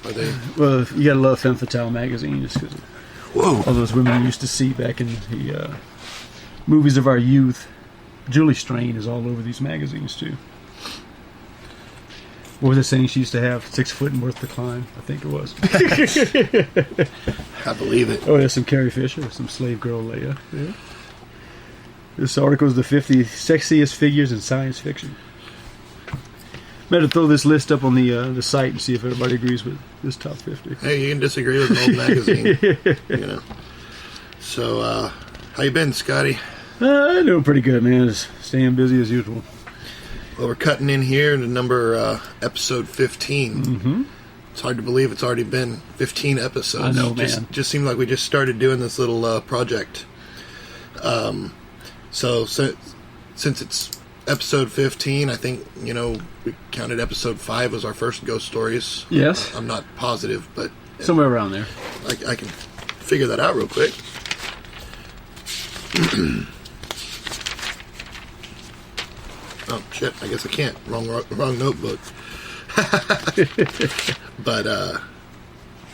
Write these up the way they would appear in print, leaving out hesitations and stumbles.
Are they? Well, you gotta love Femme Fatale magazine just because all those women you used to see back in the movies of our youth. Julie Strain is all over these magazines too. What was it saying she used to have? 6 foot and worth to climb, I think it was. I believe it. Oh, there's some Carrie Fisher, some slave girl Leia. Yeah. This article is the 50 sexiest figures in science fiction. Better throw this list up on the site and see if everybody agrees with this top 50. Hey, you can disagree with an old magazine, you know. So, how you been, Scotty? Doing pretty good, man. Just staying busy as usual. Well, we're cutting in here to episode 15. Mm-hmm. It's hard to believe it's already been 15 episodes. I know, man. Just seemed like we just started doing this little project. So since it's episode 15, I think, we counted episode 5 as our first ghost stories. Yes. I'm not positive, but... Somewhere around there. I can figure that out real quick. Oh, shit, I guess I can't. Wrong notebook. But,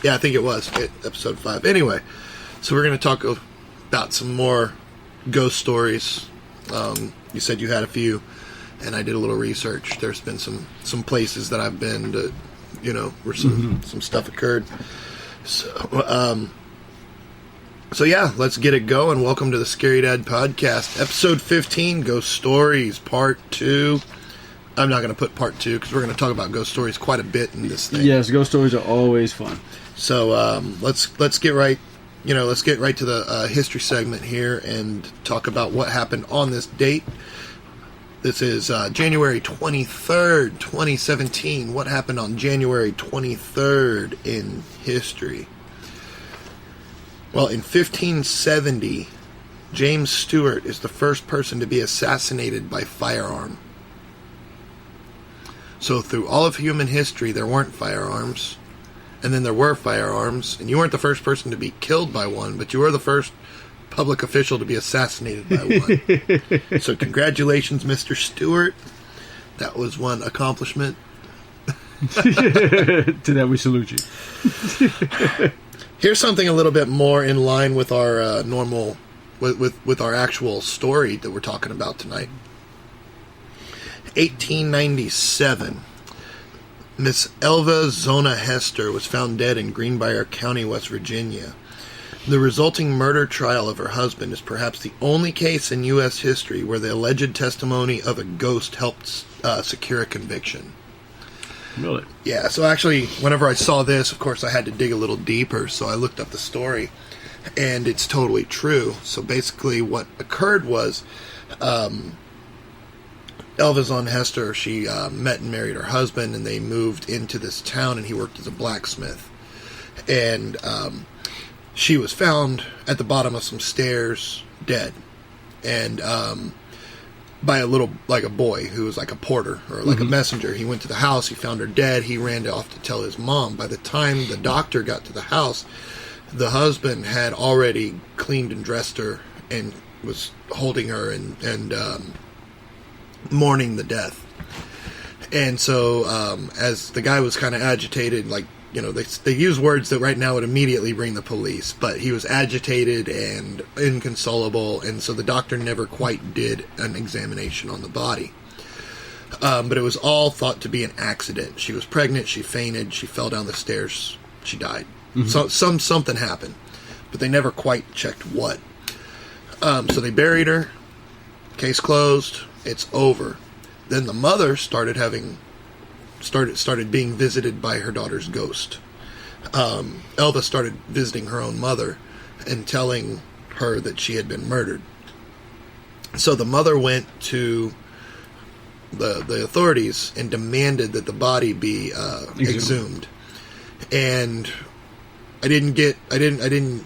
yeah, I think it was episode 5. Anyway, so we're going to talk about some more ghost stories. You said you had a few, and I did a little research. There's been some places that I've been to, where some stuff occurred. So yeah, let's get it going. Welcome to the Scary Dad Podcast, episode 15, Ghost Stories, part 2. I'm not going to put part 2 because we're going to talk about ghost stories quite a bit in this thing. Yes, ghost stories are always fun. So let's get right, let's get right to the history segment here and talk about what happened on this date. This is January 23rd, 2017. What happened on January 23rd in history? Well, in 1570, James Stewart is the first person to be assassinated by firearm. So through all of human history, there weren't firearms, and then there were firearms, and you weren't the first person to be killed by one, but you were the first public official to be assassinated by one. So congratulations, Mr. Stewart. That was one accomplishment. To that we salute you. Here's something a little bit more in line with our normal, with our actual story that we're talking about tonight. 1897, Miss Elva Zona Hester was found dead in Greenbrier County, West Virginia. The resulting murder trial of her husband is perhaps the only case in U.S. history where the alleged testimony of a ghost helped secure a conviction. Really? Yeah, so actually, whenever I saw this, of course, I had to dig a little deeper, so I looked up the story, and it's totally true. So basically, what occurred was, Elva Zona Hester, she met and married her husband, and they moved into this town, and he worked as a blacksmith. And she was found at the bottom of some stairs, dead. And by a boy who was like a porter or like a messenger. He went to the house, he found her dead, he ran off to tell his mom. By the time the doctor got to the house, the husband had already cleaned and dressed her and was holding her and mourning the death. And so as the guy was kind of agitated, they use words that right now would immediately bring the police, but he was agitated and inconsolable, and so the doctor never quite did an examination on the body. But it was all thought to be an accident. She was pregnant, she fainted, she fell down the stairs, she died. So something happened, but they never quite checked what. So they buried her, case closed, it's over. Then the mother started being visited by her daughter's ghost. Elva started visiting her own mother and telling her that she had been murdered. So the mother went to the authorities and demanded that the body be exhumed. And I didn't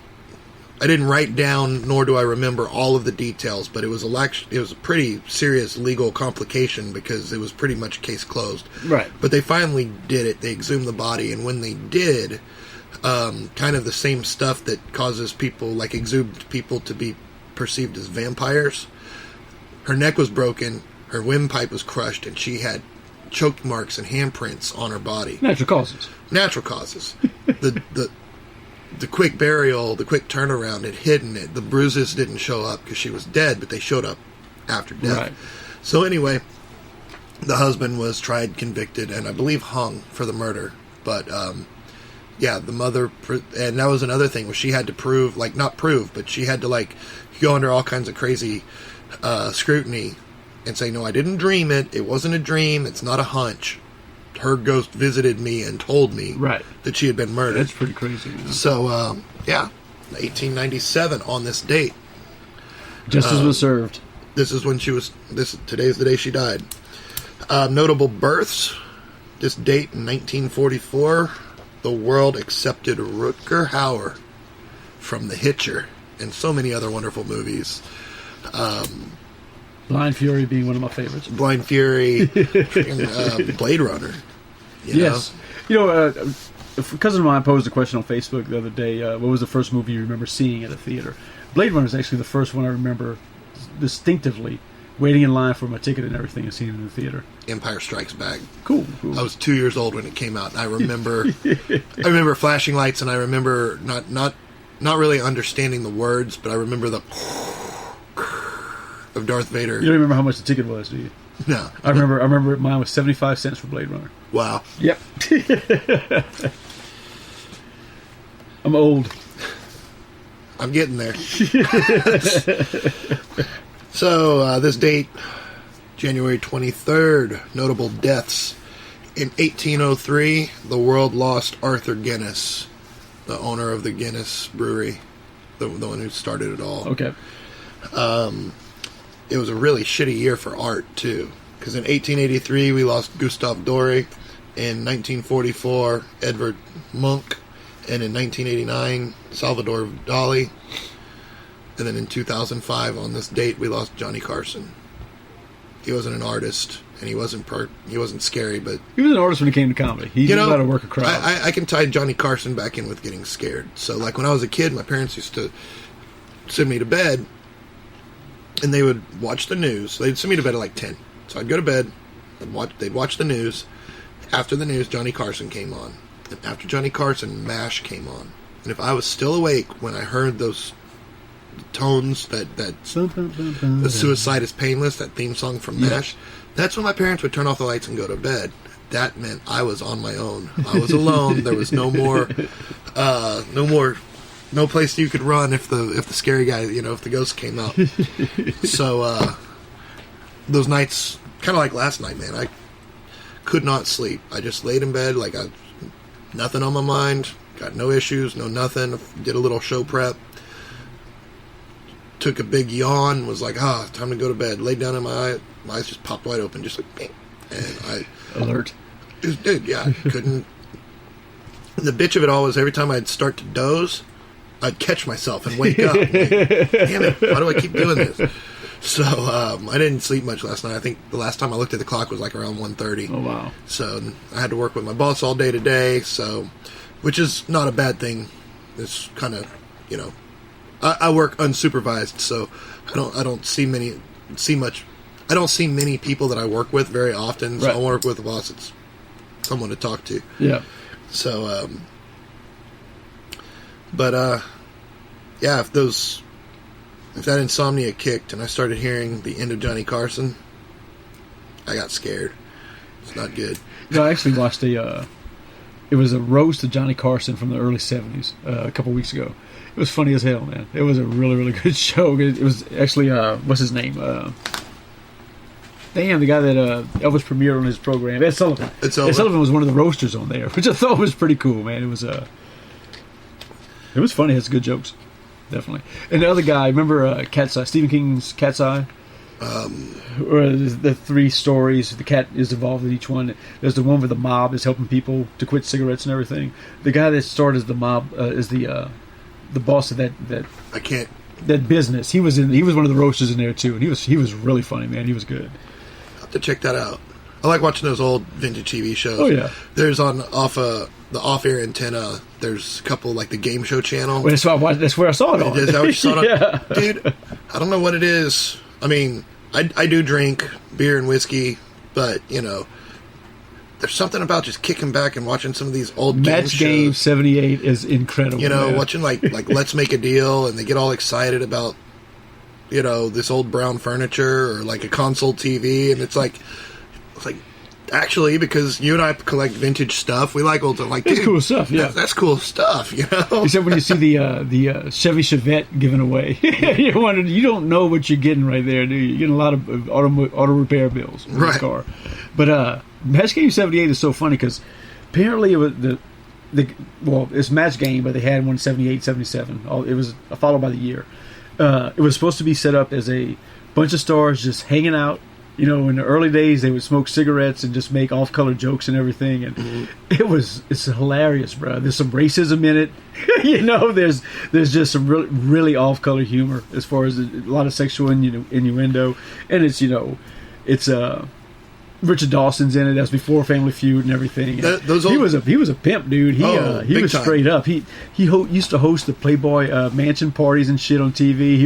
write down, nor do I remember all of the details, but it was a pretty serious legal complication because it was pretty much case closed. Right. But they finally did it. They exhumed the body, and when they did, kind of the same stuff that causes people, like exhumed people, to be perceived as vampires. Her neck was broken, her windpipe was crushed, and she had choke marks and handprints on her body. Natural causes. Natural causes. The quick burial, the quick turnaround had hidden it. The bruises didn't show up because she was dead, but they showed up after death. Right. So anyway, the husband was tried, convicted, and I believe hung for the murder. But, yeah, the mother, and that was another thing where she had to prove, like, not prove, but she had to, like, go under all kinds of crazy scrutiny and say, no, I didn't dream it. It wasn't a dream. It's not a hunch. Her ghost visited me and told me that she had been murdered. That's pretty crazy. Man. So, yeah, 1897 on this date. Justice was served. This is when today's the day she died. Notable births. This date in 1944, the world accepted Rutger Hauer from The Hitcher and so many other wonderful movies. Blind Fury being one of my favorites. Blind Fury, Blade Runner. Yes. A cousin of mine posed a question on Facebook the other day. What was the first movie you remember seeing at a theater? Blade Runner is actually the first one I remember distinctly waiting in line for my ticket and everything and seeing it in the theater. Empire Strikes Back. Cool. I was 2 years old when it came out. And I remember flashing lights, and I remember not really understanding the words, but I remember the of Darth Vader. You don't remember how much the ticket was, do you? No. I remember mine was 75 cents for Blade Runner. Wow. Yep. I'm old. I'm getting there. So, this date, January 23rd, notable deaths. In 1803, the world lost Arthur Guinness, the owner of the Guinness Brewery, the one who started it all. Okay. It was a really shitty year for art, too. Because in 1883, we lost Gustave Doré. In 1944, Edvard Munch. And in 1989, Salvador Dali. And then in 2005, on this date, we lost Johnny Carson. He wasn't an artist, and he wasn't scary, but... He was an artist when it came to comedy. He knew how to work a crowd. I can tie Johnny Carson back in with getting scared. So, like, when I was a kid, my parents used to send me to bed, and they would watch the news. They'd send me to bed at like 10. So I'd go to bed, they'd watch the news. After the news, Johnny Carson came on. And after Johnny Carson, MASH came on. And if I was still awake when I heard those tones, that The Suicide is Painless, that theme song from MASH, that's when my parents would turn off the lights and go to bed. That meant I was on my own. I was alone. There was no place you could run if the scary guy, if the ghost came out. So, those nights, kind of like last night, man, I could not sleep. I just laid in bed, like nothing on my mind, got no issues, no nothing. Did a little show prep. Took a big yawn, was like, time to go to bed. Laid down in my eyes just popped wide open, just like, bang. And I... Alert. Dude, yeah, couldn't... The bitch of it all was every time I'd start to doze, I'd catch myself and wake up. Like, damn it, why do I keep doing this? So, I didn't sleep much last night. I think the last time I looked at the clock was like around 1:30. Oh, wow. So, I had to work with my boss all day today, so... Which is not a bad thing. It's kind of, I work unsupervised, so I don't see many people that I work with very often. So I work with a boss that's someone to talk to. Yeah. So, yeah, if that insomnia kicked and I started hearing the end of Johnny Carson, I got scared. It's not good. No, I actually watched it was a roast of Johnny Carson from the early 70s a couple weeks ago. It was funny as hell, man. It was a really, really good show. It was actually, what's his name? The guy that Elvis premiered on his program. Ed Sullivan. Ed Sullivan was one of the roasters on there, which I thought was pretty cool, man. It was funny. It has good jokes. Definitely. And the other guy, remember Cat's Eye, Stephen King's Cat's Eye? Or the three stories, the cat is involved in each one. There's the one where the mob is helping people to quit cigarettes and everything. The guy that started as the mob is the boss of that business. He was one of the roasters in there too, and he was really funny, man. He was good. I'll have to check that out. I like watching those old vintage TV shows. Oh yeah. There's the off-air antenna. There's a couple like the game show channel. Well, that's where I saw it on. Is that what you saw it yeah. on? Dude, I don't know what it is. I mean, I do drink beer and whiskey, but there's something about just kicking back and watching some of these old Match Game 78 is incredible. You know, man. watching like Let's Make a Deal, and they get all excited about, you know, this old brown furniture or like a console TV, and it's like actually, because you and I collect vintage stuff, we like old, like, it's dude, cool stuff. Yeah, that's cool stuff. You know, except when you see the Chevy Chevette given away, you're wondering, you don't know what you're getting right there, do you? You're getting a lot of auto repair bills in this car. But Match Game 78 is so funny because apparently it was it's Match Game, but they had one 78, 77. It was followed by the year. It was supposed to be set up as a bunch of stars just hanging out. You know, in the early days, they would smoke cigarettes and just make off-color jokes and everything, and it's hilarious, bro. There's some racism in it, you know. There's just some really, really off-color humor as far as a lot of sexual innuendo, and it's Richard Dawson's in it. That's before Family Feud and everything. And he was a pimp, dude. He was straight up. He used to host the Playboy mansion parties and shit on TV.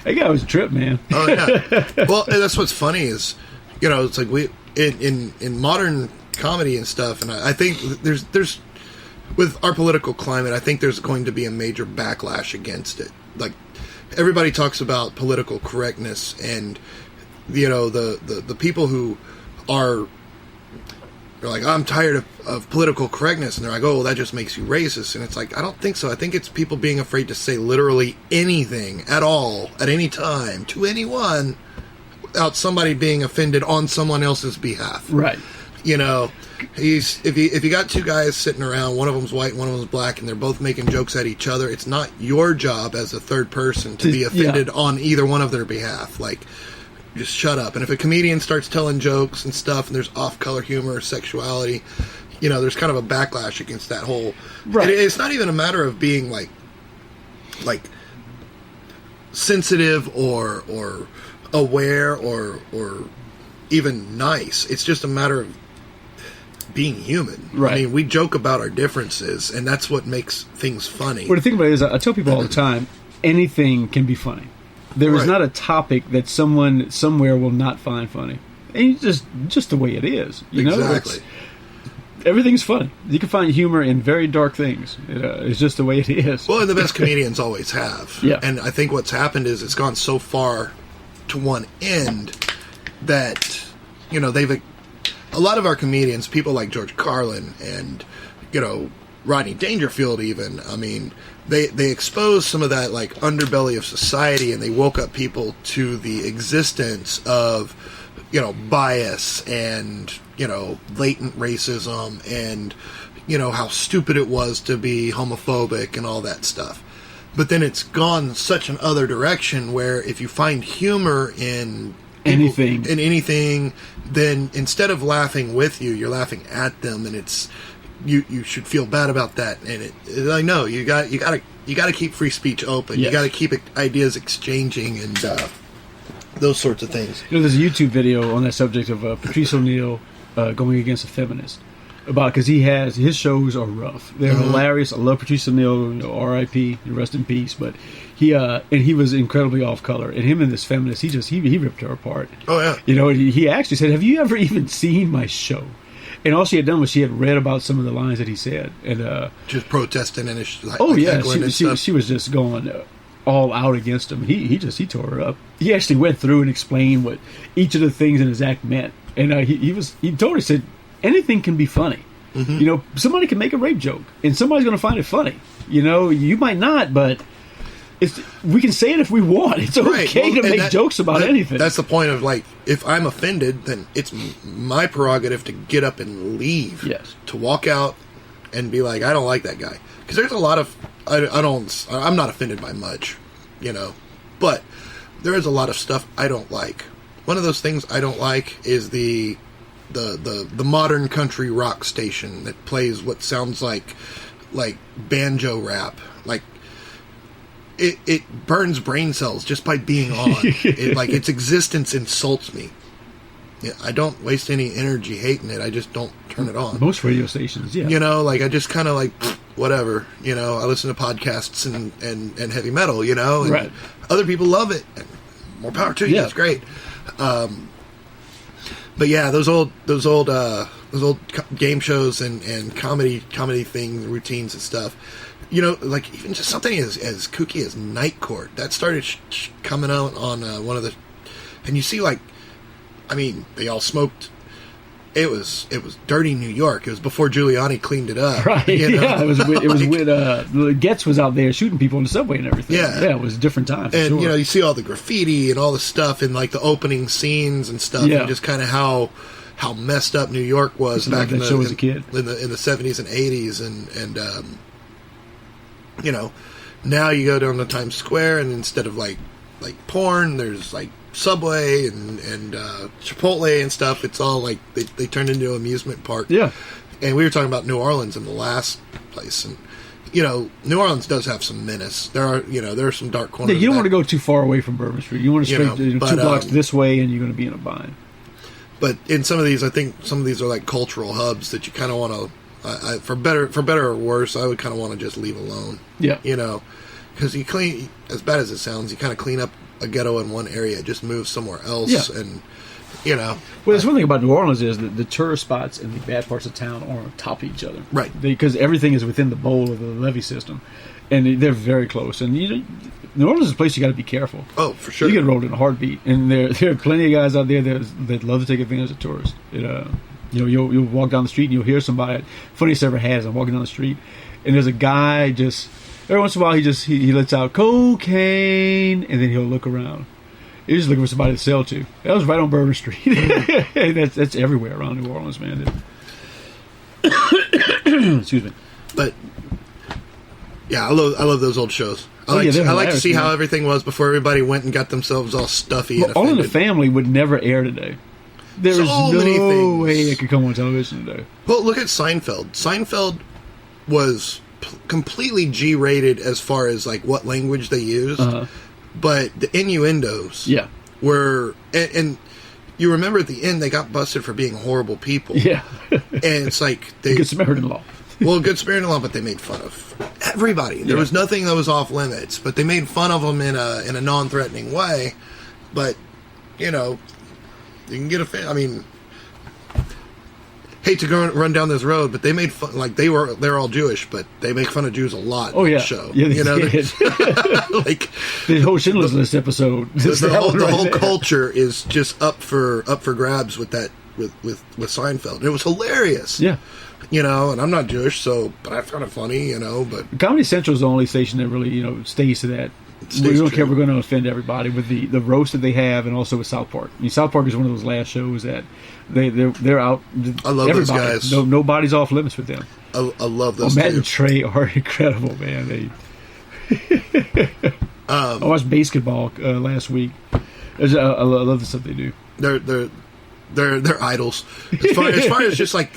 That guy was a trip, man. Oh yeah. Well, and that's what's funny is, you know, it's like we in modern comedy and stuff, and I think there's with our political climate, I think there's going to be a major backlash against it. Like, everybody talks about political correctness, and you know, the people who are like, I'm tired of political correctness, and they're like, oh, well, that just makes you racist. And it's like, I don't think so. I think it's people being afraid to say literally anything at all at any time to anyone without somebody being offended on someone else's behalf. Right. You know, if you got two guys sitting around, one of them's white, one of them's black, and they're both making jokes at each other, it's not your job as a third person to be offended on either one of their behalf. Like, just shut up. And if a comedian starts telling jokes and stuff, and there's off-color humor or sexuality, you know, there's kind of a backlash against that whole. Right. It's not even a matter of being like sensitive or aware or even nice. It's just a matter of being human. Right. I mean, we joke about our differences, and that's what makes things funny. Well, the thing about it is, I tell people all the time, anything can be funny. There is not a topic that someone somewhere will not find funny. And it's just the way it is. You know? Exactly. Everything's funny. You can find humor in very dark things. It's just the way it is. Well, and the best comedians always have. Yeah. And I think what's happened is it's gone so far to one end that, you know, a lot of our comedians, people like George Carlin and, you know, Rodney Dangerfield even, I mean, they exposed some of that, like, underbelly of society, and they woke up people to the existence of, you know, bias and, you know, latent racism and, you know, how stupid it was to be homophobic and all that stuff. But then it's gone such an other direction where if you find humor in anything, then instead of laughing with you, you're laughing at them, and it's you should feel bad about that. And I know you got to keep free speech open. Yes. You got to keep ideas exchanging and those sorts of things. You know, there's a YouTube video on that subject of Patrice O'Neal going against a feminist because his shows are rough. They're hilarious. I love Patrice O'Neal. You know, R.I.P. Rest in peace. But he was incredibly off color. And him and this feminist, he ripped her apart. Oh yeah. You know, he actually said, "Have you ever even seen my show?" And all she had done was she had read about some of the lines that he said, and just protesting and she was just going all out against him. He tore her up. He actually went through and explained what each of the things in his act meant, and he told her, said anything can be funny. Mm-hmm. You know, somebody can make a rape joke, and somebody's going to find it funny. You know, you might not, but we can say it if we want. It's okay to make jokes about anything. That's the point of, like, if I'm offended, then it's my prerogative to get up and leave. Yes. To walk out and be like, I don't like that guy. Because there's a lot of, I'm not offended by much, you know, but there is a lot of stuff I don't like. One of those things I don't like is the modern country rock station that plays what sounds like banjo rap. Like, It burns brain cells just by being on. Its existence insults me. Yeah, I don't waste any energy hating it. I just don't turn it on. Most radio stations, yeah. You know, like, I just kind of like, whatever. You know, I listen to podcasts and heavy metal, you know. And other people love it. And more power to you. Yeah. It's great. But yeah, those old game shows and comedy thing routines and stuff. You know, like even just something as kooky as Night Court that started coming out on one of the, and you see like, I mean, they all smoked. It was dirty New York. It was before Giuliani cleaned it up. Right. You know? Yeah. It was when Getz was out there shooting people on the subway and everything. Yeah. Yeah. It was a different time. And sure. you know, you see all the graffiti and all the stuff in like the opening scenes and stuff, Yeah. and just kind of how messed up New York was back in the show as a kid. in the 70s and 80s, and you know, now you go down to Times Square and instead of like porn, there's like Subway and Chipotle and stuff. It's all like they turned into an amusement park. Yeah. And we were talking about New Orleans in the last place, and you know, New Orleans does have some menace. There are some dark corners. Yeah, you don't want to go too far away from Bourbon Street. You want to straight 2 blocks this way, and you're going to be in a bind. But in some of these, I think some of these are like cultural hubs that you kind of want to, for better or worse, I would kind of want to just leave alone. Yeah. You know, because you clean, as bad as it sounds, you kind of clean up a ghetto in one area, just move somewhere else, Yeah. and you know. Well, there's one thing about New Orleans is that the tourist spots and the bad parts of town are on top of each other. Right. Because everything is within the bowl of the levee system, and they're very close. And you know, New Orleans is a place you got to be careful. Oh, for sure. You get rolled in a heartbeat, and there are plenty of guys out there that love to take advantage of tourists. You know, you'll walk down the street and you'll hear somebody. Funniest I ever had is I'm walking down the street, and there's a guy just every once in a while he lets out cocaine, and then he'll look around. He's just looking for somebody to sell to. That was right on Bourbon Street. That's everywhere around New Orleans, man. Excuse me. But yeah, I love those old shows. I like to see how everything was before everybody went and got themselves all stuffy and All in offended. the Family would never air today. There is no way it could come on television today. Well, look at Seinfeld. Seinfeld was completely G-rated as far as like what language they used, but the innuendos were, and you remember at the end they got busted for being horrible people. Yeah, and it's like they Good Samaritan law. Well, Good Samaritan law, but they made fun of everybody. There was nothing that was off limits, but they made fun of them in a non-threatening way. But you know, you can get I mean, hate to run down this road, but they made fun. Like they're all Jewish, but they make fun of Jews a lot. Oh in yeah, the show. Yeah, you know, like the whole Schindler's List episode. The whole culture is just up for grabs with that with Seinfeld. It was hilarious. Yeah. You know, and I'm not Jewish, but I found it funny, you know, but Comedy Central is the only station that really, you know, stays to that. We don't care. We're going to offend everybody with the roast that they have, and also with South Park. I mean, South Park is one of those last shows that they're out. I love those guys. Nobody's off limits with them. I love those. Matt and Trey are incredible, man. I watched basketball last week. I love the stuff they do. They're idols. As far as just like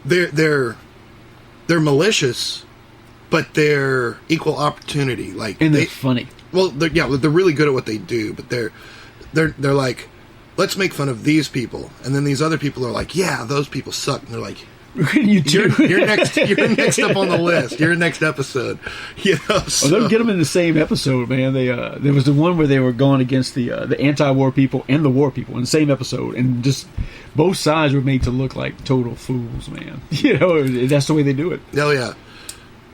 they're malicious, but they're equal opportunity. Like, and they're funny. Well, they're really good at what they do, but they're like, let's make fun of these people, and then these other people are like, yeah, those people suck, and they're like, you too. You're next up on the list. You're next episode. You know, so. Well, they'll get them in the same episode, man. They there was the one where they were going against the anti-war people and the war people in the same episode, and just both sides were made to look like total fools, man. You know, that's the way they do it. Oh yeah,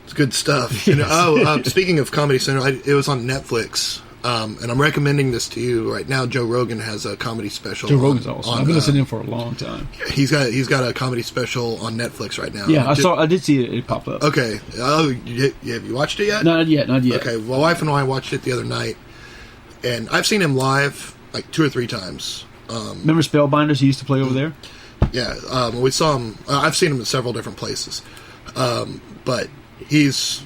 it's good stuff. Yes. Speaking of Comedy Central, it was on Netflix. And I'm recommending this to you right now. Joe Rogan has a comedy special. Joe Rogan's awesome. I've been listening to him for a long time. He's got a comedy special on Netflix right now. Yeah, I did see it pop up. Okay. Oh, have you watched it yet? Not yet. Okay. Well, wife and I watched it the other night, and I've seen him live like 2 or 3 times. Remember Spellbinders? He used to play over there. Yeah. We saw him. I've seen him in several different places, but he's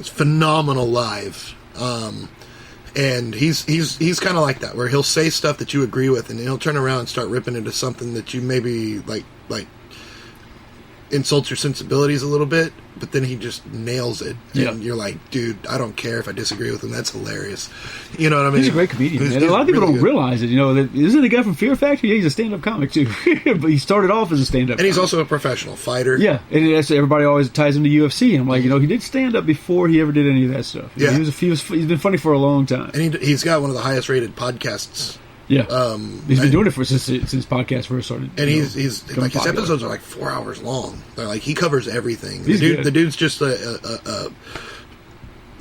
phenomenal live. And he's kind of like that, where he'll say stuff that you agree with, and he'll turn around and start ripping into something that you maybe like insults your sensibilities a little bit, but then he just nails it, and you're like, dude, I don't care if I disagree with him. That's hilarious. You know what I mean? He's a great comedian, man. A lot of people don't realize it. You know, isn't the guy from Fear Factor? Yeah, he's a stand-up comic too, but he started off as a stand-up. And he's also a professional fighter. Yeah, and everybody always ties him to UFC. And I'm like, you know, he did stand-up before he ever did any of that stuff. Yeah, he's been funny for a long time. And he's got one of the highest-rated podcasts Yeah. He's been doing it since podcast first started. And he's like, his popular. episodes are like 4 hours long. They're like, he covers everything. He's good. The dude's just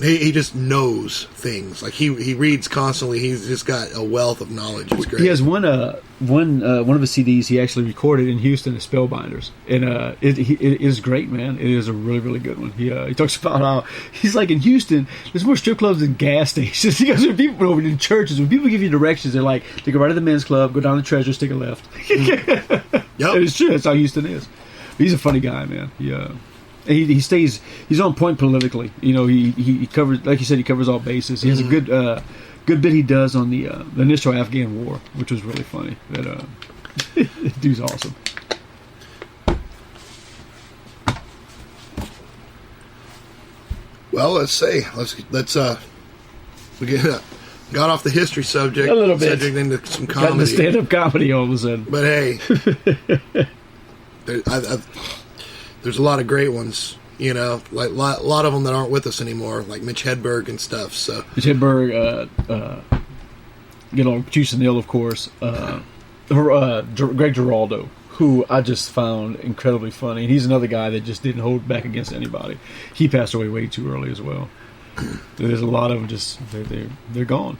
he just knows things. Like he reads constantly. He's just got a wealth of knowledge. It's great. He has one of his CDs he actually recorded in Houston as Spellbinders, and it is great, man. It is a really, really good one. He talks about how he's like, in Houston, there's more strip clubs than gas stations. He goes, there are people over in churches, when people give you directions, they're like, take a right to the men's club, go down the Treasures, take a left. Yep. And it's true. That's how Houston is. But he's a funny guy, man. He's on point politically. He covers, like you said, he covers all bases. He has a good bit he does on the initial Afghan war, which was really funny. That dude's awesome. Well, let's we got off the history subject a little bit, subject into some got comedy, the stand-up comedy all of a sudden. But hey, there's a lot of great ones. Like a lot of them that aren't with us anymore, like Mitch Hedberg and stuff. So Mitch Hedberg, Houston Hill, of course. Greg Giraldo, who I just found incredibly funny. And he's another guy that just didn't hold back against anybody. He passed away way too early as well. There's a lot of them just they're gone.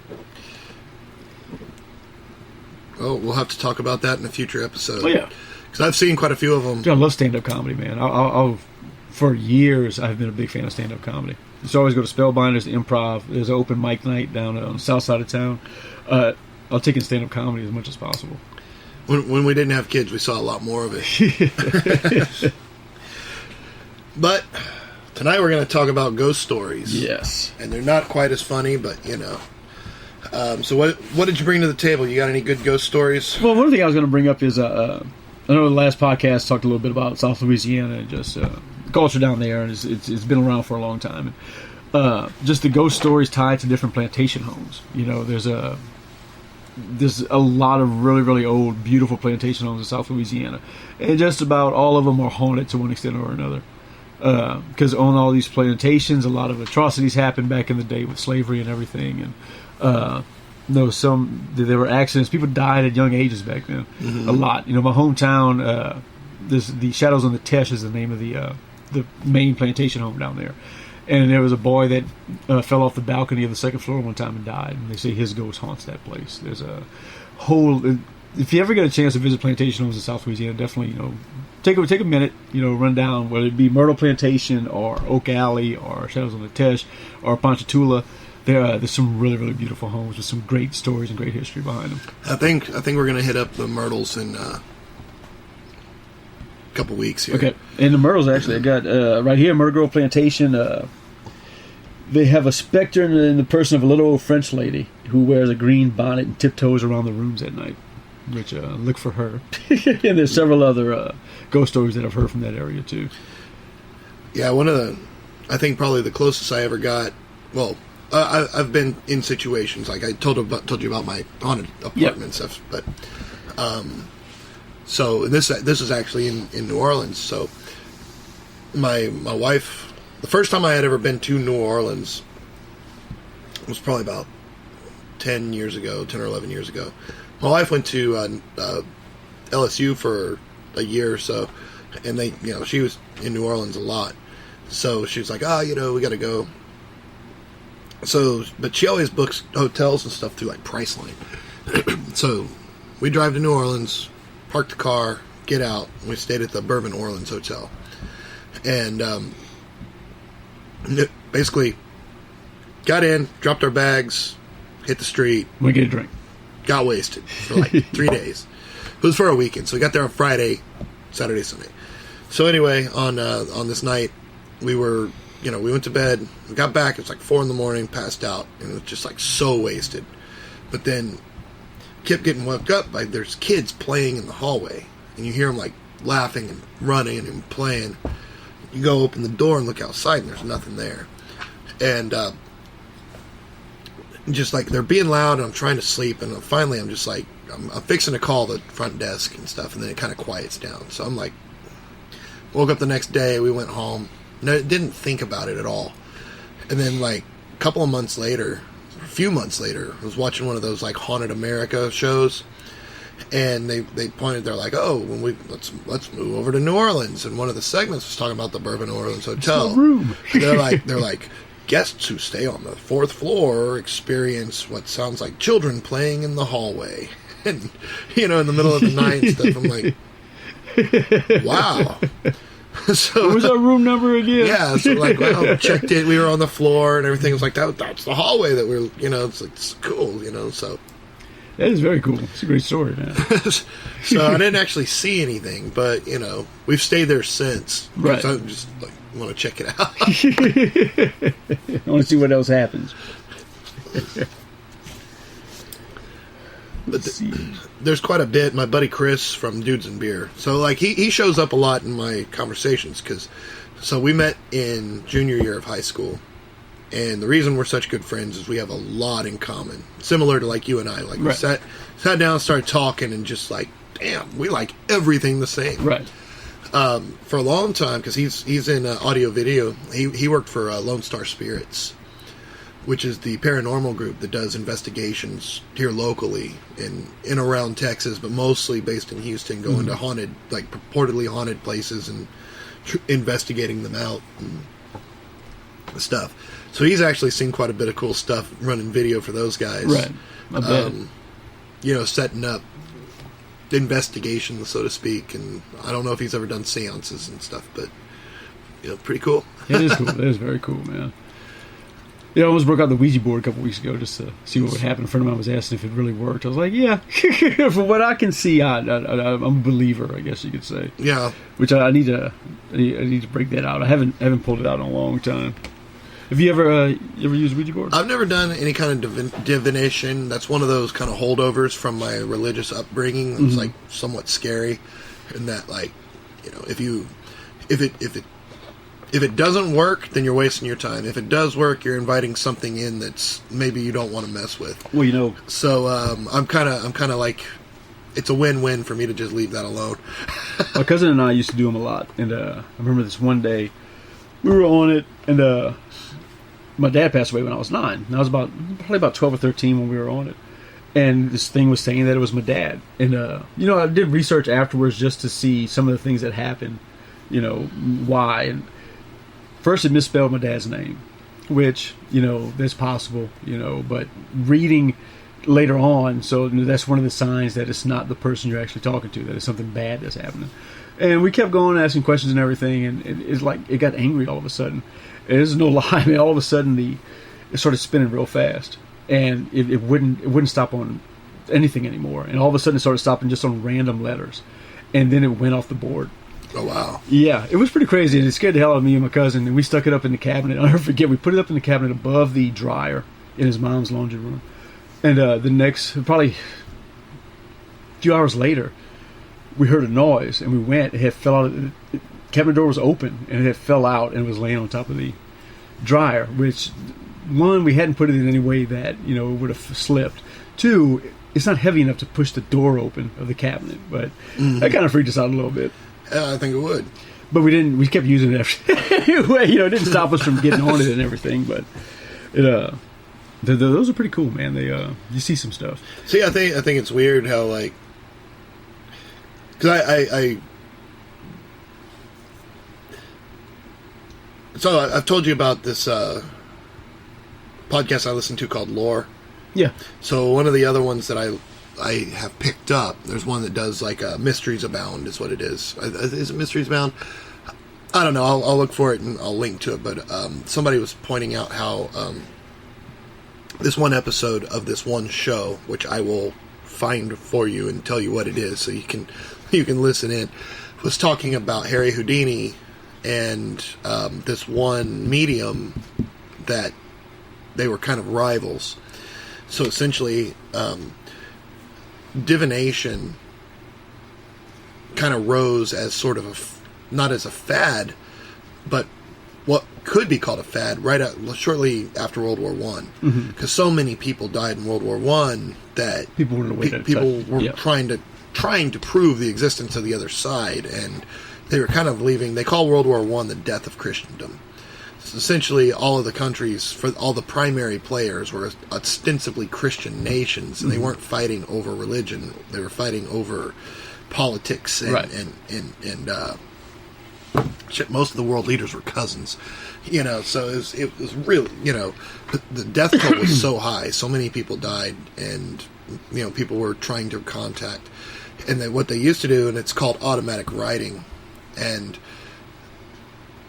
Oh, we'll have to talk about that in a future episode. Oh yeah, because I've seen quite a few of them. I love stand-up comedy, man. I'll for years I've been a big fan of stand-up comedy. Just always go to Spellbinders, Improv. There's an open mic night down on the south side of town. I'll take in stand-up comedy as much as possible. When we didn't have kids, we saw a lot more of it. But tonight we're going to talk about ghost stories. Yes. And they're not quite as funny, but So what did you bring to the table? You got any good ghost stories? Well, one thing I was going to bring up is I know the last podcast talked a little bit about South Louisiana and just culture down there, and it's been around for a long time. And, just the ghost stories tied to different plantation homes. There's a lot of really, really old, beautiful plantation homes in South Louisiana, and just about all of them are haunted to one extent or another. Because on all these plantations, a lot of atrocities happened back in the day with slavery and everything, and there were accidents. People died at young ages back then. Mm-hmm. A lot. My hometown, the Shadows on the Tesh is the name of the main plantation home down there. And there was a boy that fell off the balcony of the second floor one time and died. And they say his ghost haunts that place. There's a whole... If you ever get a chance to visit plantation homes in South Louisiana, definitely, take a minute, run down, whether it be Myrtle Plantation or Oak Alley or Shadows on the Tesh or Ponchatoula. There's some really, really beautiful homes with some great stories and great history behind them. I think we're going to hit up the Myrtles in couple weeks here. Okay, and the Myrtles actually, I got right here, Myrtle Grove Plantation. They have a specter in the person of a little old French lady who wears a green bonnet and tiptoes around the rooms at night. Which look for her. And there's several other ghost stories that I've heard from that area too. Yeah, I think probably the closest I ever got. Well, I've been in situations like I told you about my haunted apartment stuff, but. So this is actually in New Orleans. So my wife, the first time I had ever been to New Orleans was probably about 10 or 11 years ago. My wife went to LSU for a year or so, and she was in New Orleans a lot. So she was like, we got to go. So, but she always books hotels and stuff through like Priceline. So we drive to New Orleans, park the car, get out. And we stayed at the Bourbon Orleans Hotel, and basically got in, dropped our bags, hit the street. We get a drink. Got wasted for like 3 days. It was for a weekend, so we got there on Friday, Saturday, Sunday. So anyway, on this night, we went to bed. We got back. It was like 4 a.m, passed out, and it was just like so wasted. But then kept getting woke up by there's kids playing in the hallway, and you hear them like laughing and running and playing. You go open the door and look outside, and there's nothing there. And just like they're being loud, and I'm trying to sleep, and finally I'm just like I'm fixing to call the front desk and stuff, and then it kind of quiets down. So I'm like, woke up the next day, we went home. No, didn't think about it at all. And then like a couple of months later, few months later, I was watching one of those like Haunted America shows, and they pointed. They're like, "Oh, when let's move over to New Orleans." And one of the segments was talking about the Bourbon New Orleans Hotel. It's no room. they're like guests who stay on the 4th floor experience what sounds like children playing in the hallway, and in the middle of the night and stuff. I'm like, wow. So what was our room number again? Yeah, so like, well, checked in. We were on the floor and everything. It was like that's the hallway that we're. It's cool. So. That is very cool. It's a great story, man. So I didn't actually see anything, but we've stayed there since. Right. I just want to check it out. I want to see what else happens. But there's quite a bit. My buddy Chris from Dudes and Beer. So like he shows up a lot in my conversations so we met in junior year of high school. And the reason we're such good friends is we have a lot in common. Similar to like you and I. Like we sat down and started talking and just like, damn, we like everything the same. Right. For a long time, because he's in audio video, he worked for Lone Star Spirits, which is the paranormal group that does investigations here locally in around Texas, but mostly based in Houston, going to haunted, like purportedly haunted places and investigating them out and stuff. So he's actually seen quite a bit of cool stuff running video for those guys. Right. I bet. Setting up investigations, so to speak. And I don't know if he's ever done seances and stuff, but, pretty cool. It is cool. It is very cool, man. I almost broke out the Ouija board a couple weeks ago just to see what would happen. A friend of mine was asking if it really worked. I was like, yeah. From what I can see, I'm a believer, I guess you could say. Yeah. Which I need to break that out. I haven't pulled it out in a long time. Have you ever used Ouija board? I've never done any kind of divination. That's one of those kind of holdovers from my religious upbringing. It's like somewhat scary, and that like, if it doesn't work, then you're wasting your time. If it does work, you're inviting something in that's maybe you don't want to mess with. Well, So I'm kind of like, it's a win-win for me to just leave that alone. My cousin and I used to do them a lot, and I remember this one day we were on it, and my dad passed away when I was 9. And I was probably about 12 or 13 when we were on it. And this thing was saying that it was my dad. And, I did research afterwards just to see some of the things that happened, why. And first it misspelled my dad's name, which, that's possible, but reading later on, so that's one of the signs that it's not the person you're actually talking to, that it's something bad that's happening. And we kept going, asking questions and everything, and it's like it got angry all of a sudden. It is no lie. I mean, all of a sudden it started spinning real fast, and it wouldn't stop on anything anymore. And all of a sudden it started stopping just on random letters, and then it went off the board. Oh wow! Yeah, it was pretty crazy, and it scared the hell out of me and my cousin. And we stuck it up in the cabinet. I'll never forget. We put it up in the cabinet above the dryer in his mom's laundry room. And the next, probably a few hours later, we heard a noise, and we went. It had fell out. The cabinet door was open, and it had fell out, and it was laying on top of the dryer. Which, one, we hadn't put it in any way that it would have slipped. Two, it's not heavy enough to push the door open of the cabinet. But that kind of freaked us out a little bit. I think it would. But we didn't. We kept using it anyway. It didn't stop us from getting on it and everything. But it. Those are pretty cool, man. They you see some stuff. See, I think it's weird how like, because so I've told you about this podcast I listen to called Lore. Yeah. So one of the other ones that I have picked up, there's one that does like Mysteries Abound is what it is. Is it Mysteries Abound? I don't know. I'll look for it and I'll link to it. But somebody was pointing out how this one episode of this one show, which I will find for you and tell you what it is, so you can listen in, was talking about Harry Houdini and this one medium that they were kind of rivals. So essentially, divination kind of rose as sort of not as a fad, but what could be called a fad shortly after World War One, because so many people died in World War One that people were trying to prove the existence of the other side, and they were kind of leaving. They call World War One the death of Christendom. essentially all of the countries, for all the primary players, were ostensibly Christian nations, and they weren't fighting over religion. They were fighting over politics, and shit, most of the world leaders were cousins. So it was really, the death toll was so high, so many people died, and people were trying to contact, and what they used to do, and it's called automatic writing, and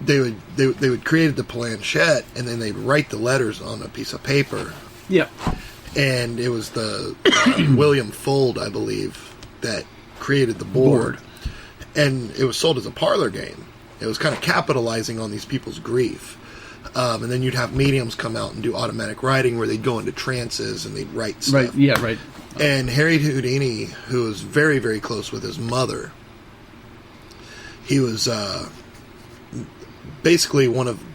they would create the planchette, and then they'd write the letters on a piece of paper. Yeah. And it was the William Fuld, I believe, that created the board, and it was sold as a parlor game. It was kind of capitalizing on these people's grief. And then you'd have mediums come out and do automatic writing, where they'd go into trances and they'd write stuff. Right. Yeah. Right. And Harry Houdini, who was very, very close with his mother, he was basically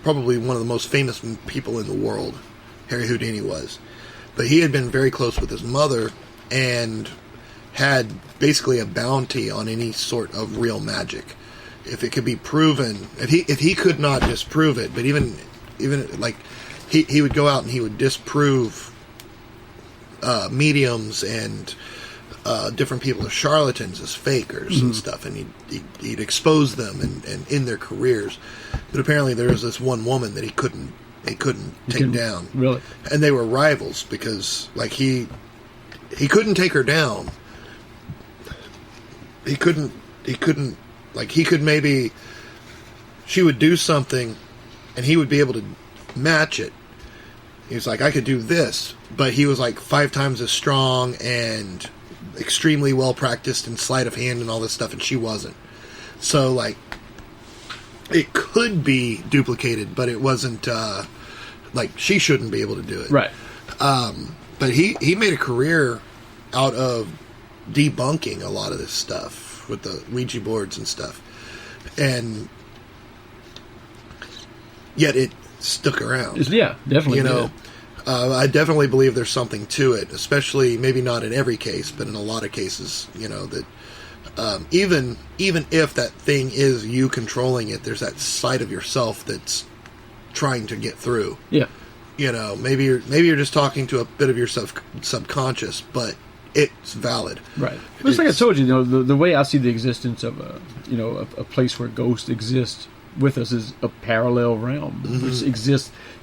probably one of the most famous people in the world. Harry Houdini was, but he had been very close with his mother and had basically a bounty on any sort of real magic. If it could be proven, if he could not disprove it, but even like he would go out and he would disprove mediums and different people as charlatans, as fakers and stuff, and he'd expose them and in their careers. But apparently there was this one woman that he couldn't take down. Really? And they were rivals, because like he couldn't take her down. He couldn't like, he could maybe, she would do something and he would be able to match it. He was like, I could do this, but he was like 5 times as strong and extremely well practiced in sleight of hand and all this stuff, and she wasn't. So like, it could be duplicated, but it wasn't, like, she shouldn't be able to do it. Right. But he made a career out of debunking a lot of this stuff with the Ouija boards and stuff. And yet it stuck around. Yeah, definitely. I definitely believe there's something to it, especially maybe not in every case, but in a lot of cases, that even if that thing is you controlling it, there's that side of yourself that's trying to get through. Yeah. Maybe you're just talking to a bit of your subconscious, but it's valid. Right. But it's like I told you, the way I see the existence of a place where ghosts exist with us is a parallel realm, which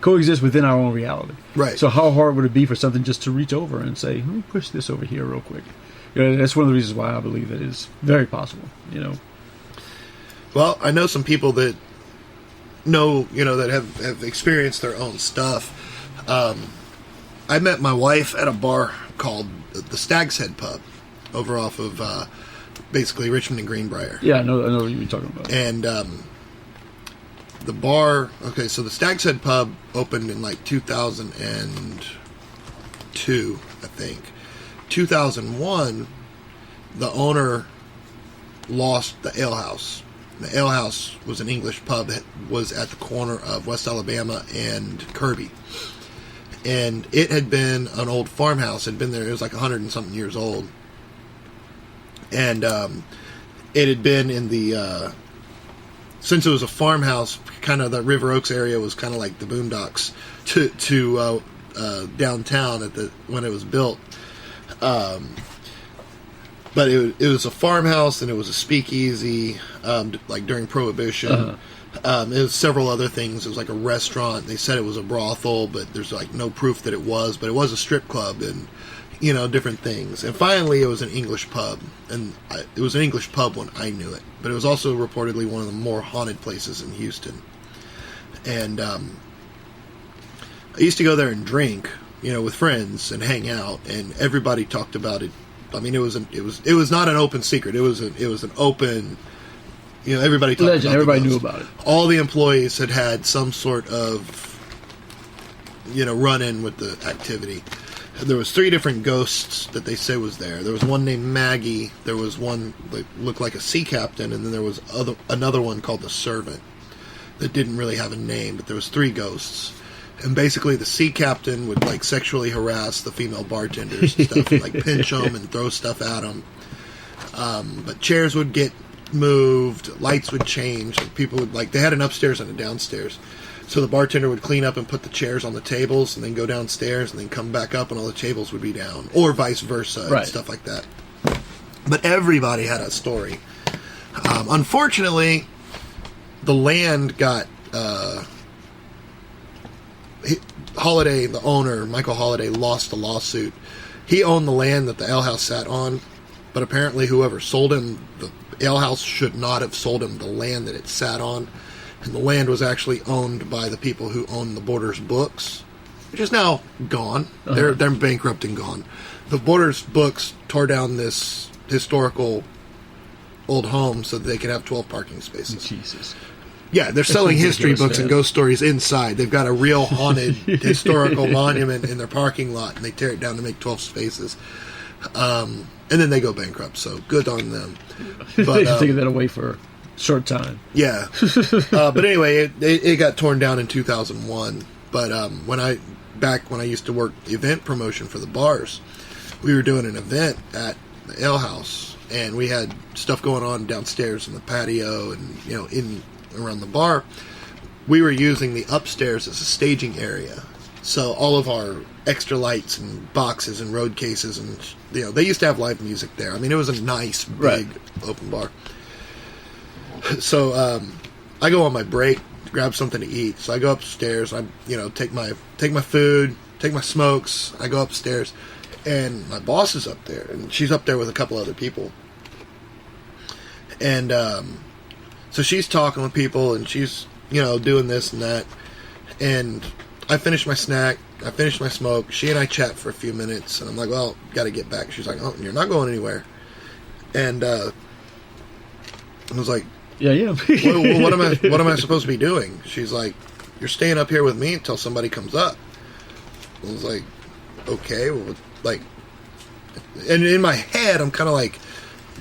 coexists within our own reality. Right. So how hard would it be for something just to reach over and say, "Let me push this over here real quick"? That's one of the reasons why I believe that it's very possible. Well, I know some people that that have experienced their own stuff. I met my wife at a bar called the Stag's Head Pub over off of basically Richmond and Greenbrier. Yeah, I know what you're talking about. And the bar, okay, so the Stag's Head Pub opened in like 2002, I think. 2001, the owner lost the ale house. The ale house was an English pub that was at the corner of West Alabama and Kirby. And it had been an old farmhouse. It had been there. It was like 100 and something years old. And it had been in the... since it was a farmhouse, kind of the River Oaks area was kind of like the boondocks to downtown when it was built. But it was a farmhouse, and it was a speakeasy, like during Prohibition. Uh-huh. It was several other things. It was like a restaurant. They said it was a brothel, but there's like no proof that it was. But it was a strip club, and different things. And finally, it was an English pub, and it was an English pub when I knew it. But it was also reportedly one of the more haunted places in Houston. And I used to go there and drink, with friends and hang out, and everybody talked about it. I mean, it was not an open secret. It was an open. Everybody talked legend. About everybody knew about it. All the employees had some sort of run-in with the activity. There was 3 different ghosts that they say was there. There was one named Maggie. There was one that looked like a sea captain, and then there was another one called the Servant that didn't really have a name, but there was 3 ghosts. And basically, the sea captain would like sexually harass the female bartenders and stuff, and, like pinch them and throw stuff at them. But chairs would get moved, lights would change, and people would they had an upstairs and a downstairs. So the bartender would clean up and put the chairs on the tables and then go downstairs and then come back up and all the tables would be down. Or vice versa and stuff like that. But everybody had a story. Unfortunately, the land got... Holiday, the owner, Michael Holiday, lost the lawsuit. He owned the land that the alehouse sat on, but apparently whoever sold him the alehouse should not have sold him the land that it sat on. And the land was actually owned by the people who owned the Borders books, which is now gone. They're bankrupt and gone. The Borders books tore down this historical old home so that they could have 12 parking spaces. Jesus. Yeah, they're selling history books and ghost stories inside. They've got a real haunted historical monument in their parking lot, and they tear it down to make 12 spaces. And then they go bankrupt, so good on them. But, they're taking that away for a short time. Yeah. But anyway, it got torn down in 2001. But when I used to work event promotion for the bars, we were doing an event at the ale house, and we had stuff going on downstairs in the patio and, in around the bar. We were using the upstairs as a staging area. So all of our extra lights and boxes and road cases and, they used to have live music there. I mean, it was a nice, big, open bar. So I go on my break to grab something to eat. So I go upstairs. I, take my food, take my smokes. I go upstairs, and my boss is up there, and she's up there with a couple other people. And so she's talking with people, and she's, doing this and that. And I finish my snack. I finish my smoke. She and I chat for a few minutes, and I'm like, well, got to get back. She's like, oh, you're not going anywhere. And I was like, yeah. well, what am I supposed to be doing? She's like, you're staying up here with me until somebody comes up. I was like, okay, well, like, and in my head, I'm kind of like,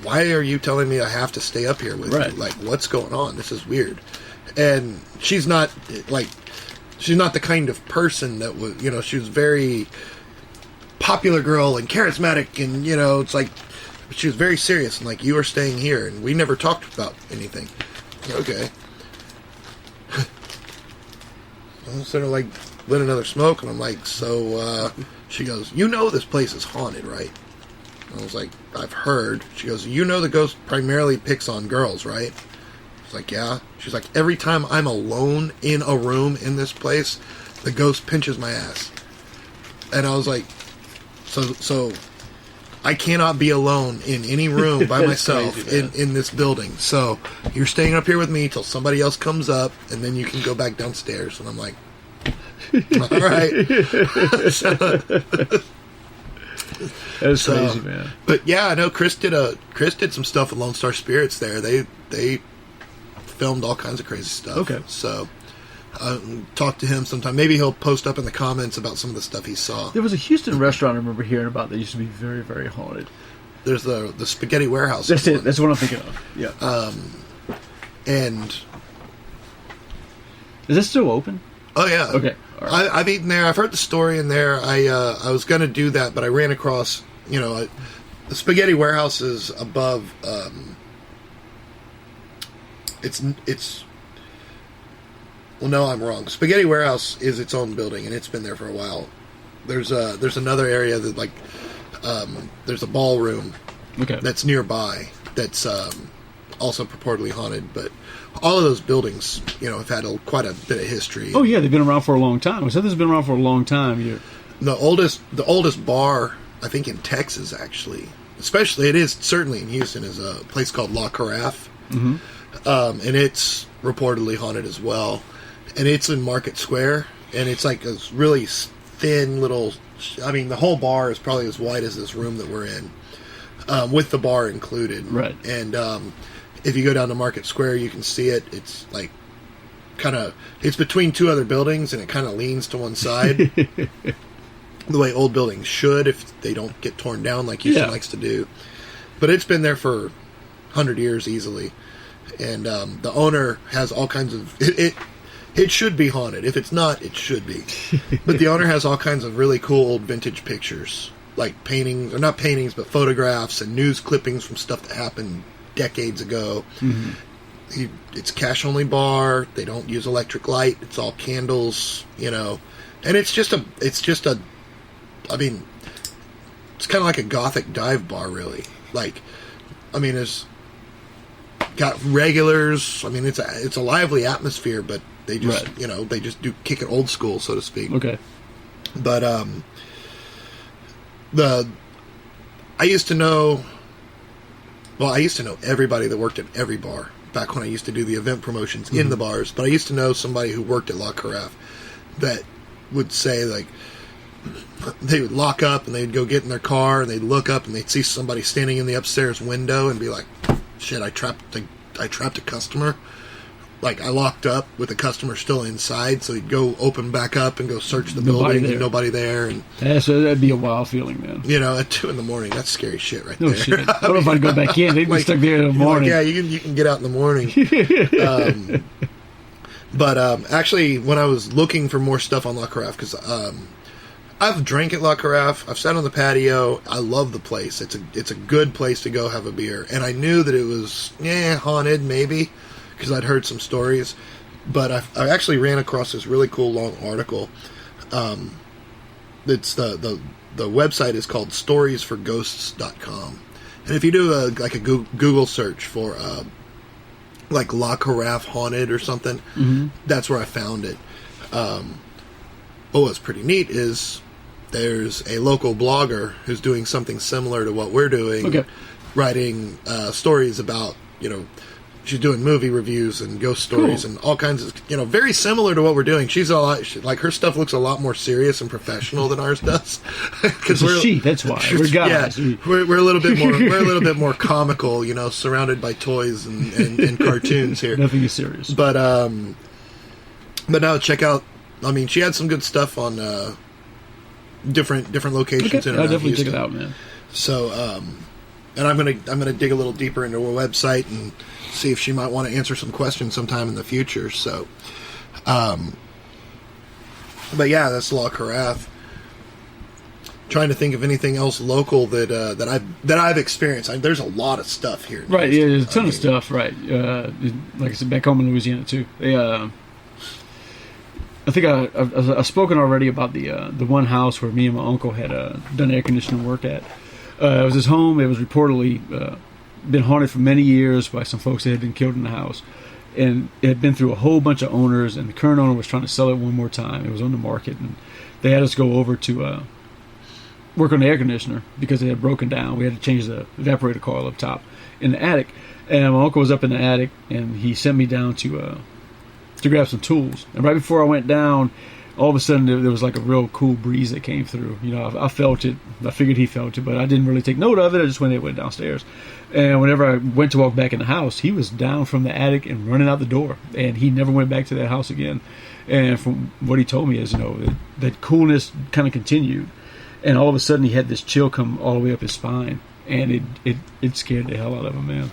why are you telling me I have to stay up here with you? Like, what's going on? This is weird. And she's not the kind of person that was, she was very popular girl and charismatic, and, it's like, she was very serious, and like, you are staying here, and we never talked about anything. Okay. I'm sort of like, lit another smoke, and I'm like, so, she goes, this place is haunted, right? I was like, I've heard. She goes, the ghost primarily picks on girls, right? I was like, yeah. She's like, every time I'm alone in a room in this place, the ghost pinches my ass. And I was like, so I cannot be alone in any room by myself crazy, in this building. So you're staying up here with me till somebody else comes up, and then you can go back downstairs. And I'm like, all right. That's crazy, man. But yeah, I know Chris did some stuff with Lone Star Spirits there. They filmed all kinds of crazy stuff. Okay. So talk to him sometime. Maybe he'll post up in the comments about some of the stuff he saw. There was a Houston restaurant I remember hearing about that used to be very, very haunted. There's the Spaghetti Warehouse. That's it. That's what I'm thinking of. Yeah. And is this still open? Oh yeah. Okay. All right. I've eaten there. I've heard the story in there. I was going to do that, but I ran across, the Spaghetti Warehouse is above. It's. Well, no, I'm wrong. Spaghetti Warehouse is its own building, and it's been there for a while. There's another area that there's a ballroom. Okay. That's nearby. That's also purportedly haunted, but. All of those buildings, have had quite a bit of history. Oh yeah, they've been around for a long time. I said this has been around for a long time. The oldest bar, I think, in Texas, actually, especially it is certainly in Houston, is a place called La Carafe, and it's reportedly haunted as well. And it's in Market Square, and it's like a really thin little. I mean, the whole bar is probably as wide as this room that we're in, with the bar included. Right. And if you go down to Market Square, you can see it. It's like it's between two other buildings, and it kind of leans to one side. The way old buildings should, if they don't get torn down like Houston likes to do. But it's been there for 100 years easily. And the owner has all kinds of... It should be haunted. If it's not, it should be. But the owner has all kinds of really cool old vintage pictures. Like paintings, or not paintings, but photographs and news clippings from stuff that happened decades ago. It's cash only bar. They don't use electric light. It's all candles, and it's just a. I mean, it's kind of like a gothic dive bar, really. Like, I mean, it's got regulars. I mean, it's a lively atmosphere, but they just they just do kick it old school, so to speak. Okay. But I used to know everybody that worked at every bar back when I used to do the event promotions in the bars. But I used to know somebody who worked at La Carafe that would say, like, they would lock up and they'd go get in their car and they'd look up and they'd see somebody standing in the upstairs window and be like, shit, I trapped a customer. Like, I locked up with the customer still inside, so he'd go open back up and go search the building and nobody there. And yeah, so that'd be a wild feeling, man. At 2 a.m, that's scary shit right there. No shit. I don't know if I'd go back in. They'd be stuck there in the morning. Like, yeah, you can get out in the morning. But actually, when I was looking for more stuff on La Carafe, because I've drank at La Carafe, I've sat on the patio, I love the place. It's a good place to go have a beer. And I knew that it was, haunted, maybe, because I'd heard some stories. But I actually ran across this really cool long article. It's the website is called storiesforghosts.com. And if you do a Google search for like La Carafe haunted or something, that's where I found it. What's pretty neat is there's a local blogger who's doing something similar to what we're doing, writing stories about, she's doing movie reviews and ghost stories and all kinds of, very similar to what we're doing. She's like, her stuff looks a lot more serious and professional than ours does. Because that's why we're guys. Yeah, we're a little bit more. We're a little bit more comical, surrounded by toys and cartoons here. Nothing is serious. But now check out. I mean, she had some good stuff on different locations. I'll definitely check it out, man. So, and I'm gonna dig a little deeper into her website and see if she might want to answer some questions sometime in the future. So, but yeah, that's La Carafe. Trying to think of anything else local that I've experienced. There's a lot of stuff here. Right, yeah, there's a ton of stuff. Right, like I said, back home in Louisiana too. I think I've spoken already about the one house where me and my uncle had done air conditioning work at. It was his home. It was reportedly been haunted for many years by some folks that had been killed in the house. And it had been through a whole bunch of owners, and the current owner was trying to sell it one more time. It was on the market, and they had us go over to work on the air conditioner because it had broken down. We had to change the evaporator coil up top in the attic. And my uncle was up in the attic, and he sent me down to grab some tools. And right before I went down, all of a sudden there was like a real cool breeze that came through. I felt it. I figured he felt it, but I didn't really take note of it. I just went downstairs. And whenever I went to walk back in the house, he was down from the attic and running out the door. And he never went back to that house again. And from what he told me is, that coolness kind of continued. And all of a sudden he had this chill come all the way up his spine. And it scared the hell out of him, man.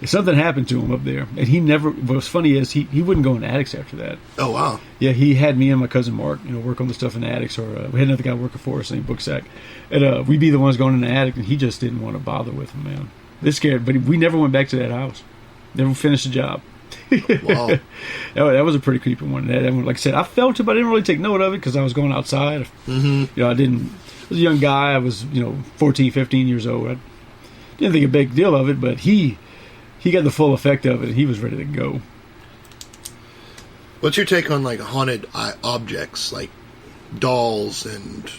Something happened to him up there, and he never. What's funny is he wouldn't go in the attics after that. Oh wow! Yeah, he had me and my cousin Mark, work on the stuff in the attics, or we had another guy working for us named Booksack, and we'd be the ones going in the attic, and he just didn't want to bother with him, man. It scared, but we never went back to that house. Never finished the job. Wow, that was a pretty creepy one. That one, like I said, I felt it, but I didn't really take note of it because I was going outside. Mm-hmm. I was a young guy. I was 14, 15 years old. I didn't think a big deal of it, but he got the full effect of it, and he was ready to go. What's your take on, like, haunted objects, like dolls and,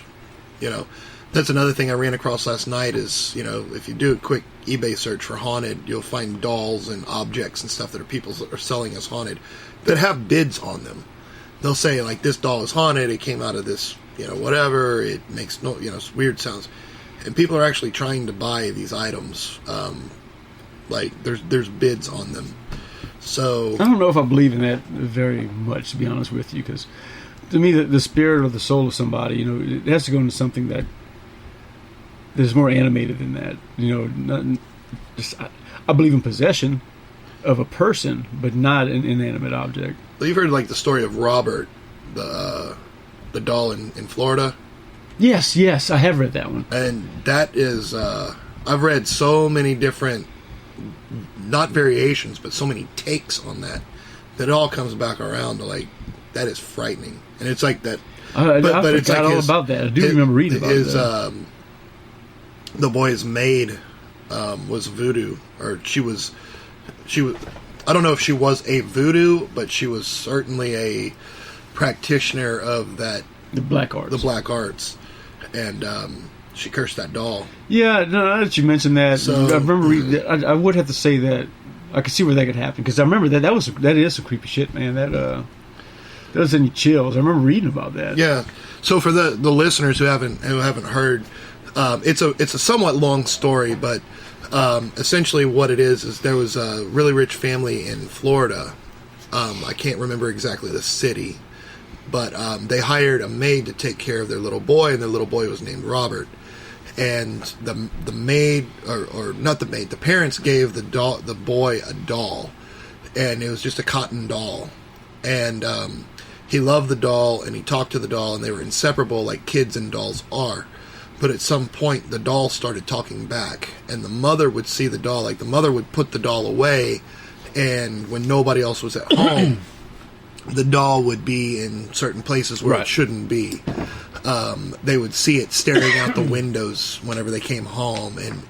that's another thing I ran across last night is, if you do a quick eBay search for haunted, you'll find dolls and objects and stuff that people are selling as haunted that have bids on them. They'll say, like, this doll is haunted, it came out of this, whatever, it makes no, weird sounds. And people are actually trying to buy these items, like, there's bids on them. So I don't know if I believe in that very much, to be honest with you, because to me, the spirit or the soul of somebody, it has to go into something that is more animated than that. I believe in possession of a person, but not an inanimate object. Well, you've heard, like, the story of Robert, the doll in Florida? Yes, I have read that one. And that is, I've read so many different not variations, but so many takes on that it all comes back around to like that is frightening, and it's like that. I forgot all about that. I do remember reading about that. The boy's maid was voodoo, or she was. I don't know if she was a voodoo, but she was certainly a practitioner of that. The black arts. And she cursed that doll. Yeah, no, now that you mentioned that, So, I remember reading that. I would have to say that I could see where that could happen, because I remember that is some creepy shit, man. That does any chills. I remember reading about that. Yeah. So for the listeners who haven't heard, it's a somewhat long story, but essentially what it is there was a really rich family in Florida. I can't remember exactly the city, but they hired a maid to take care of their little boy, and their little boy was named Robert. And the maid, or not the maid, the parents gave the boy a doll, and it was just a cotton doll. And he loved the doll, and he talked to the doll, and they were inseparable like kids and dolls are. But at some point, the doll started talking back, and the mother would see the doll, like the mother would put the doll away, and when nobody else was at home, the doll would be in certain places where it shouldn't be. They would see it staring out the windows whenever they came home, and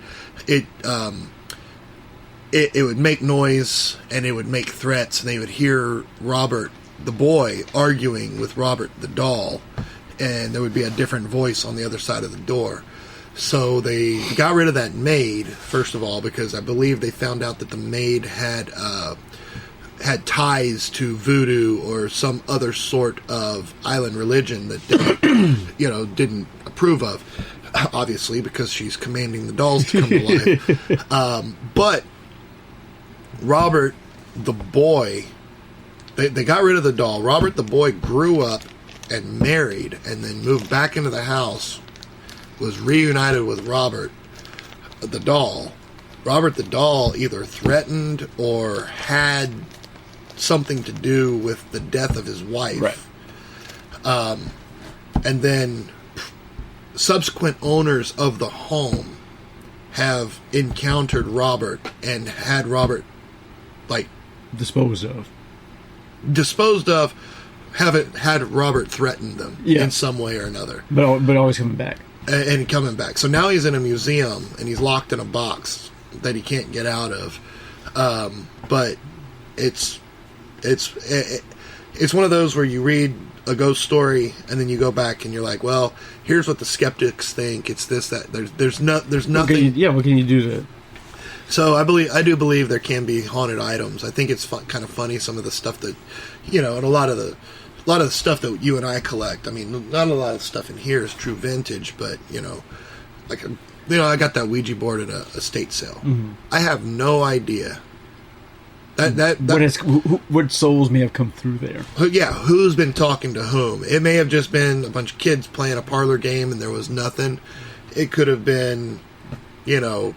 it would make noise, and it would make threats, and they would hear Robert, the boy, arguing with Robert, the doll, and there would be a different voice on the other side of the door. So they got rid of that maid, first of all, because I believe they found out that the maid had ties to voodoo or some other sort of island religion that they, didn't approve of, obviously, because she's commanding the dolls to come to life. But Robert, the boy, they got rid of the doll. Robert, the boy, grew up and married, and then moved back into the house, was reunited with Robert, the doll. Robert, the doll, either threatened or had something to do with the death of his wife. Right. And then subsequent owners of the home have encountered Robert and had Robert, disposed of, haven't had Robert threaten them in some way or another. But always coming back. And coming back. So now he's in a museum, and he's locked in a box that he can't get out of. But it's one of those where you read a ghost story, and then you go back and you're like, well, here's what the skeptics think. It's this, that. There's nothing. What can you do to? So I do believe there can be haunted items. I think it's kind of funny, some of the stuff that, and a lot of the stuff that you and I collect. I mean, not a lot of stuff in here is true vintage, but I got that Ouija board at a estate sale. Mm-hmm. I have no idea what souls may have come through there. Yeah, who's been talking to whom? It may have just been a bunch of kids playing a parlor game and there was nothing. It could have been, the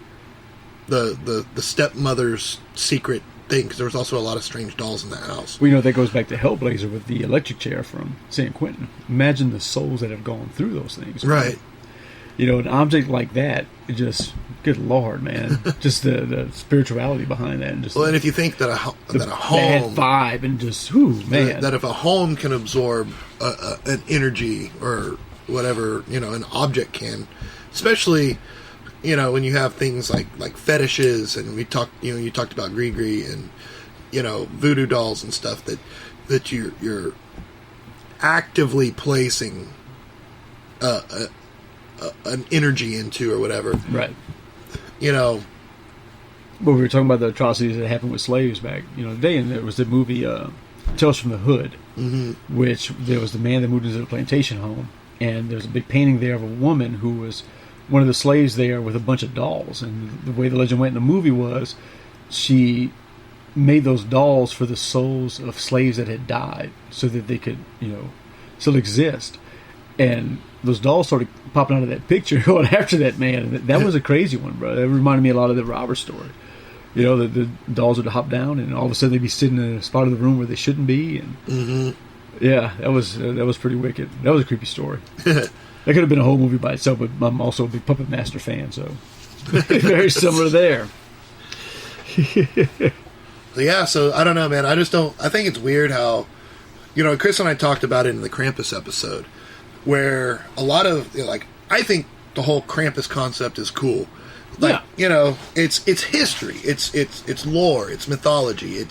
stepmother's secret thing, because there was also a lot of strange dolls in the house. Well, that goes back to Hellblazer with the electric chair from San Quentin. Imagine the souls that have gone through those things. Right. An object like that, it just, good Lord, man, just the spirituality behind that. And just and if you think that a home, bad vibe, and just, man, that if a home can absorb an energy or whatever, an object can, especially, when you have things like fetishes, and we talked, you talked about Gree and, voodoo dolls and stuff that you're actively placing an energy into or whatever. Right. But we were talking about the atrocities that happened with slaves back, today, and there was the movie Tales from the Hood, mm-hmm. which there was the man that moved into the plantation home, and there's a big painting there of a woman who was one of the slaves there with a bunch of dolls, and the way the legend went in the movie was she made those dolls for the souls of slaves that had died so that they could, still exist. And those dolls started popping out of that picture going after that man. And that was a crazy one, bro. That reminded me a lot of the robber story. The dolls would hop down, and all of a sudden they'd be sitting in a spot of the room where they shouldn't be. And mm-hmm. Yeah, that was pretty wicked. That was a creepy story. That could have been a whole movie by itself, but I'm also a big Puppet Master fan, so very similar there. Yeah, so I don't know, man. I think it's weird how, Chris and I talked about it in the Krampus episode, where a lot of, I think the whole Krampus concept is cool. It's history, it's lore, it's mythology,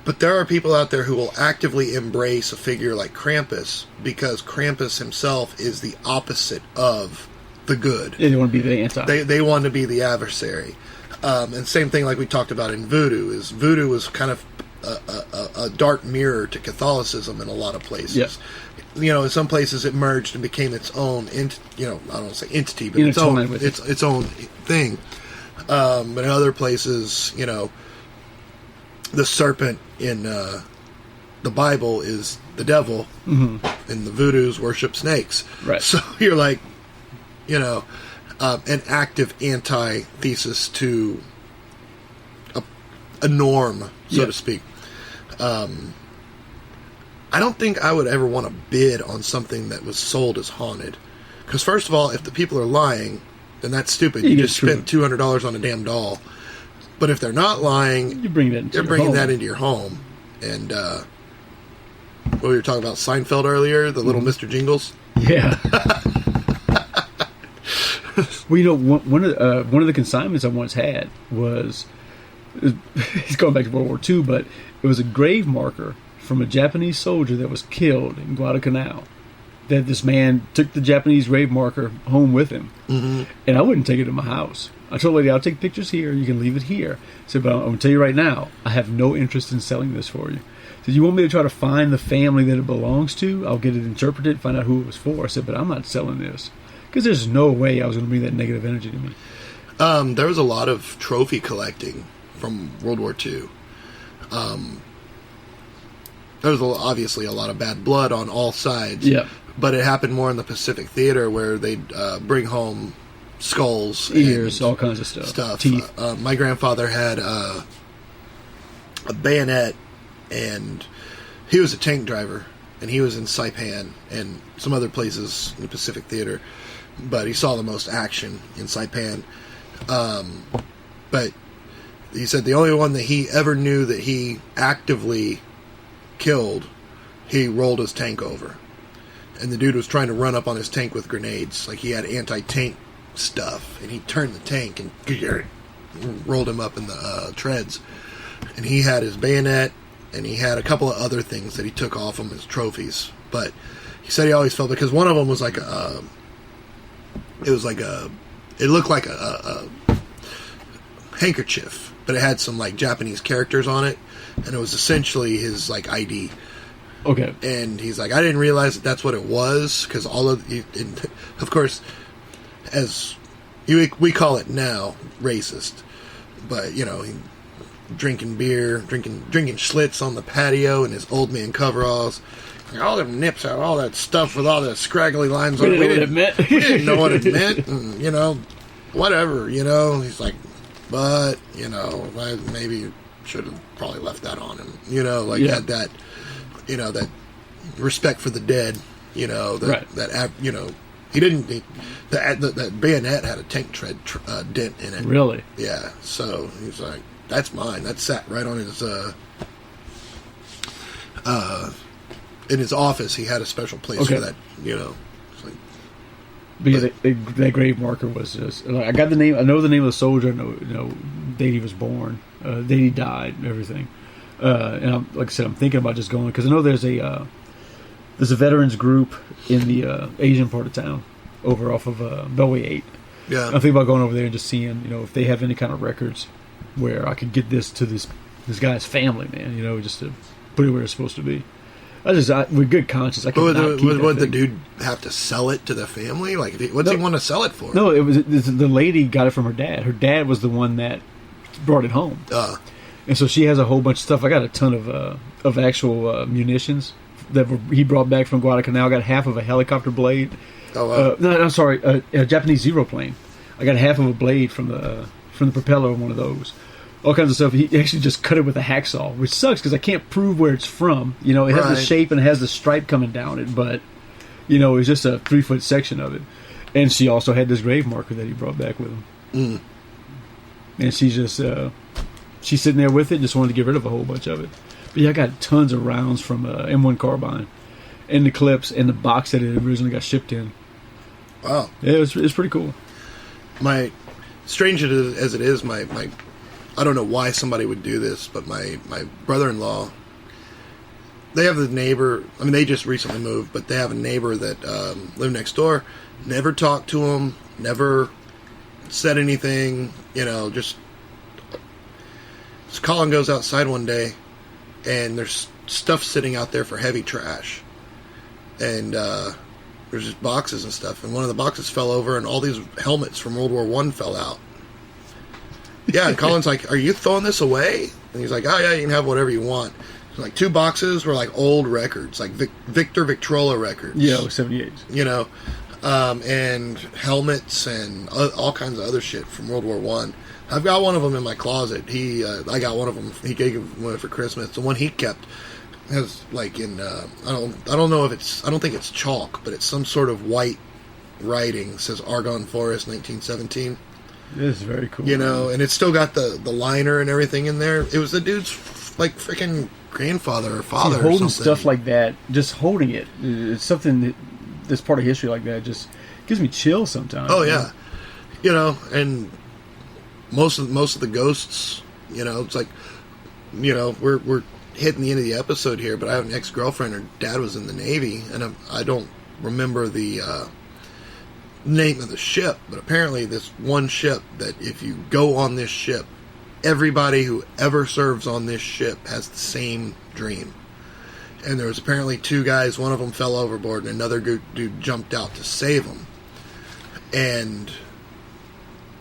but there are people out there who will actively embrace a figure like Krampus because Krampus himself is the opposite of the good. Yeah, they want to be the anti. They want to be the adversary. And same thing like we talked about in Voodoo, is Voodoo was kind of a dark mirror to Catholicism in a lot of places. Yeah. In some places it merged and became its own, I don't want to say entity, but its own thing. But in other places, the serpent in the Bible is the devil, and the Voodoos worship snakes. Right. So you're like, an active antithesis to a norm, so to speak. I don't think I would ever want to bid on something that was sold as haunted. Because first of all, if the people are lying, then that's stupid. You just spent $200 on a damn doll. But if they're not lying, you're bringing that into your home. And what we were talking about, Seinfeld earlier, the little Mr. Jingles. Yeah. Well, one of the consignments I once had was, it's going back to World War II, but it was a grave marker from a Japanese soldier that was killed in Guadalcanal. That this man took the Japanese grave marker home with him, and I wouldn't take it to my house. I told the lady, I'll take pictures here, you can leave it here. I said, but I'm going to tell you right now, I have no interest in selling this for you. I said, you want me to try to find the family that it belongs to? I'll get it interpreted, find out who it was for. I said, but I'm not selling this. Because there's no way I was going to bring that negative energy to me. There was a lot of trophy collecting from World War II. There was obviously a lot of bad blood on all sides. Yeah. But it happened more in the Pacific Theater where they'd bring home skulls, ears, all kinds of stuff. Teeth. My grandfather had a bayonet, and he was a tank driver, and he was in Saipan and some other places in the Pacific Theater, but he saw the most action in Saipan. But he said the only one that he ever knew that he actively killed, he rolled his tank over. And the dude was trying to run up on his tank with grenades. Like, he had anti-tank stuff, and he turned the tank and rolled him up in the treads. And he had his bayonet, and he had a couple of other things that he took off him as trophies. But he said he always felt, because one of them was like it looked like a handkerchief, but it had some like Japanese characters on it, and it was essentially his like ID. Okay. And he's like, I didn't realize that that's what it was, because of course, as we call it now, racist, but drinking beer, drinking Schlitz on the patio in his old man coveralls, all them nips out, all that stuff with all the scraggly lines on it. We didn't know what it meant, and whatever, He's like, but I maybe should have probably left that on him, had that. That respect for the dead, he didn't, that bayonet had a tank tread dent in it. Really? Yeah, so he's like, that's mine. That sat right on his, in his office, he had a special place for that, It's like, but yeah, that grave marker was just, I got the name, I know the name of the soldier, I know date he was born, date he died, and everything. And like I said, I'm thinking about just going, because I know there's a veterans group in the Asian part of town, over off of Beltway 8. Yeah. I'm thinking about going over there and just seeing, if they have any kind of records where I could get this to this guy's family, man. Just to put it where it's supposed to be. With good conscience, I can't keep that would the thing. dude have to sell it to the family? Like, what's he want to sell it for? No, it was the lady got it from her dad. Her dad was the one that brought it home. And so she has a whole bunch of stuff. I got a ton of actual munitions that he brought back from Guadalcanal. I got half of a helicopter blade. Oh, wow. No, I'm sorry, a Japanese Zero plane. I got half of a blade from the propeller of one of those. All kinds of stuff. He actually just cut it with a hacksaw, which sucks because I can't prove where it's from. It has the shape and it has the stripe coming down it, but it's just a 3-foot section of it. And she also had this grave marker that he brought back with him. and she's just she's sitting there with it. Just wanted to get rid of a whole bunch of it. But yeah, I got tons of rounds from M1 Carbine, and the clips, and the box that it originally got shipped in. Wow. Yeah, it's pretty cool. My strange as it is, my I don't know why somebody would do this, but my brother-in-law, they have the neighbor. I mean, they just recently moved, but they have a neighbor that lived next door. Never talked to him. Never said anything. You know, just Colin goes outside one day, and there's stuff sitting out there for heavy trash, and there's just boxes and stuff, and one of the boxes fell over, and all these helmets from World War I fell out. Yeah, and Colin's like, "Are you throwing this away?" And he's like, "Oh yeah, you can have whatever you want." So like 2 boxes were like old records, like Victor Victrola records. Yeah, 78s. You know, and helmets and all kinds of other shit from World War I. I've got one of them in my closet. I got one of them. He gave one for Christmas. The one he kept has like in I don't know if it's, I don't think it's chalk, but it's some sort of white writing. It says Argonne Forest 1917. This is very cool. You know, and it's still got the liner and everything in there. It was the dude's like freaking grandfather or father. See, holding or something. stuff like that, just holding it, it's something that's part of history like that. Just gives me chills sometimes. Oh yeah, you know, and most of the ghosts, you know, it's like, you know, we're hitting the end of the episode here, but I have an ex-girlfriend. Her dad was in the Navy, and I don't remember the name of the ship, but apparently this one ship that if you go on this ship, everybody who ever serves on this ship has the same dream. And there was apparently 2 guys, one of them fell overboard and another dude jumped out to save him. And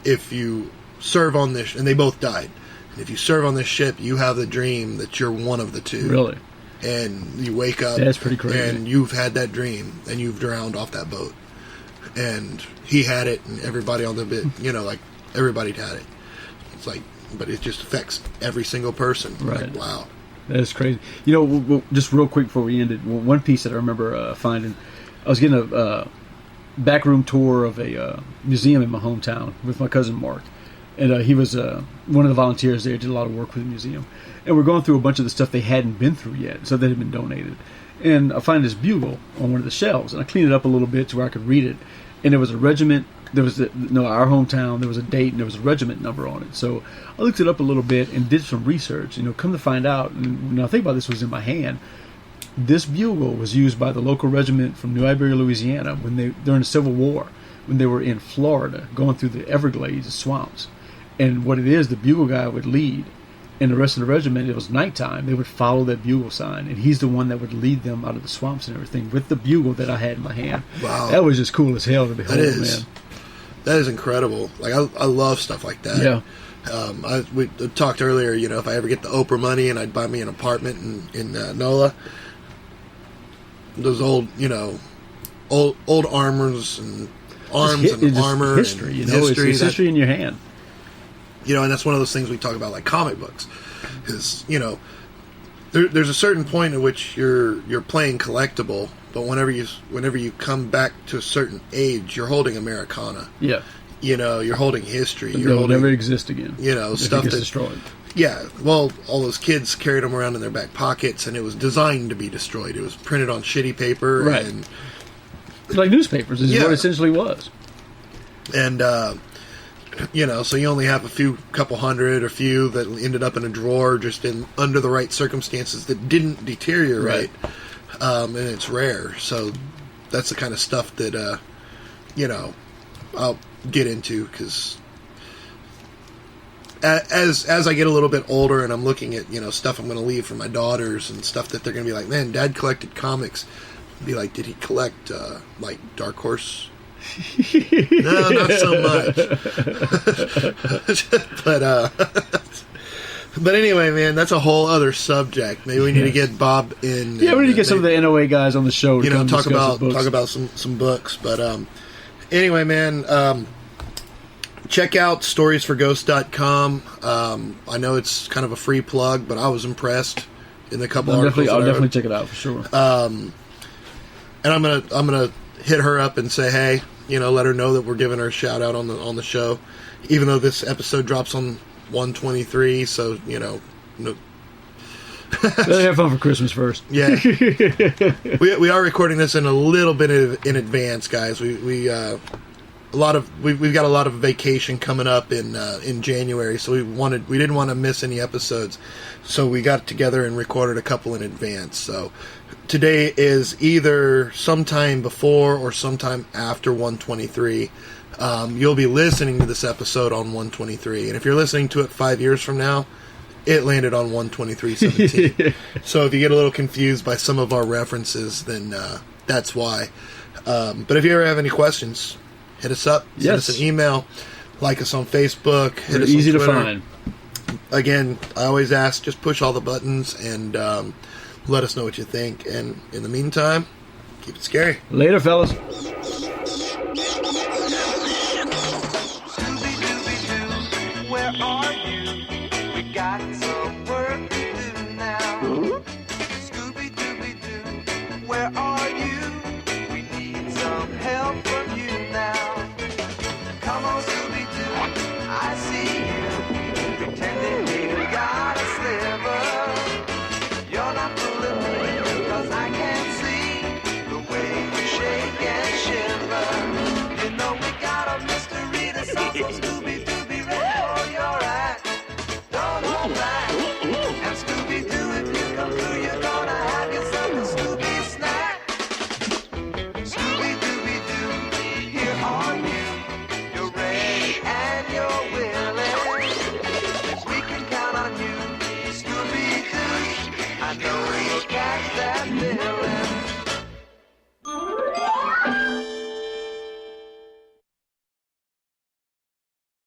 if you serve on this, and they both died, and if you serve on this ship, you have the dream that you're one of the 2. Really? And you wake up, that's pretty crazy, and you've had that dream and you've drowned off that boat. And he had it, and everybody on the bit, you know, like everybody'd had it. It's like, but it just affects every single person. Right. Like, wow. That's crazy. You know, just real quick before we ended, one piece that I remember finding, I was getting a backroom tour of a museum in my hometown with my cousin Mark. And he was one of the volunteers there, did a lot of work with the museum. And we're going through a bunch of the stuff they hadn't been through yet, so that had been donated. And I find this bugle on one of the shelves, and I cleaned it up a little bit to where I could read it. And there was a regiment, our hometown, there was a date, and there was a regiment number on it. So I looked it up a little bit and did some research. You know, come to find out, and now think about this, was in my hand. This bugle was used by the local regiment from New Iberia, Louisiana, during the Civil War, when they were in Florida, going through the Everglades, the swamps. And what it is, the bugle guy would lead, and the rest of the regiment, it was nighttime, they would follow that bugle sign, and he's the one that would lead them out of the swamps and everything with the bugle that I had in my hand. Wow. That was just cool as hell to behold, man. That is incredible. Like, I love stuff like that. Yeah. We talked earlier, you know, if I ever get the Oprah money and I'd buy me an apartment in NOLA, those old, you know, old armors and arms and armor history, and you know, history. it's history in your hand. You know, and that's one of those things we talk about, like comic books, is, you know, there's a certain point at which you're playing collectible, but whenever you come back to a certain age, you're holding Americana. Yeah. You know, you're holding history. They'll never exist again. You know, stuff that's that's destroyed. Yeah, well, all those kids carried them around in their back pockets, and it was designed to be destroyed. It was printed on shitty paper, right? And like newspapers is what it essentially was. And you know, so you only have couple hundred or few that ended up in a drawer just under the right circumstances that didn't deteriorate, and it's rare. So that's the kind of stuff that you know, I'll get into, because as I get a little bit older and I'm looking at, you know, stuff I'm going to leave for my daughters and stuff that they're going to be like, man, Dad collected comics. I'll be like, did he collect like Dark Horse? No, not so much. But anyway, man, that's a whole other subject. Maybe we need to get Bob in. Yeah, we need to get some of the NOA guys on the show. You know, talk about some books. But anyway, man, check out storiesforghosts.com. I know it's kind of a free plug, but I was impressed in the couple articles. I'll definitely check it out for sure. And I'm gonna hit her up and say, hey, let her know that we're giving her a shout out on the show, even though this episode drops on 123. So no. Let have fun for Christmas first. Yeah, we are recording this in a little bit in advance, guys. We've got a lot of vacation coming up in January, so we didn't want to miss any episodes, so we got together and recorded a couple in advance. So today is either sometime before or sometime after 123. You'll be listening to this episode on 123, and if you're listening to it 5 years from now, it landed on 123.17. So if you get a little confused by some of our references, then that's why. But if you ever have any questions, hit us up. Send us an email. Like us on Facebook. Hit us easy on Twitter. to find. Again, I always ask, just push all the buttons and let us know what you think. And in the meantime, keep it scary. Later, fellas.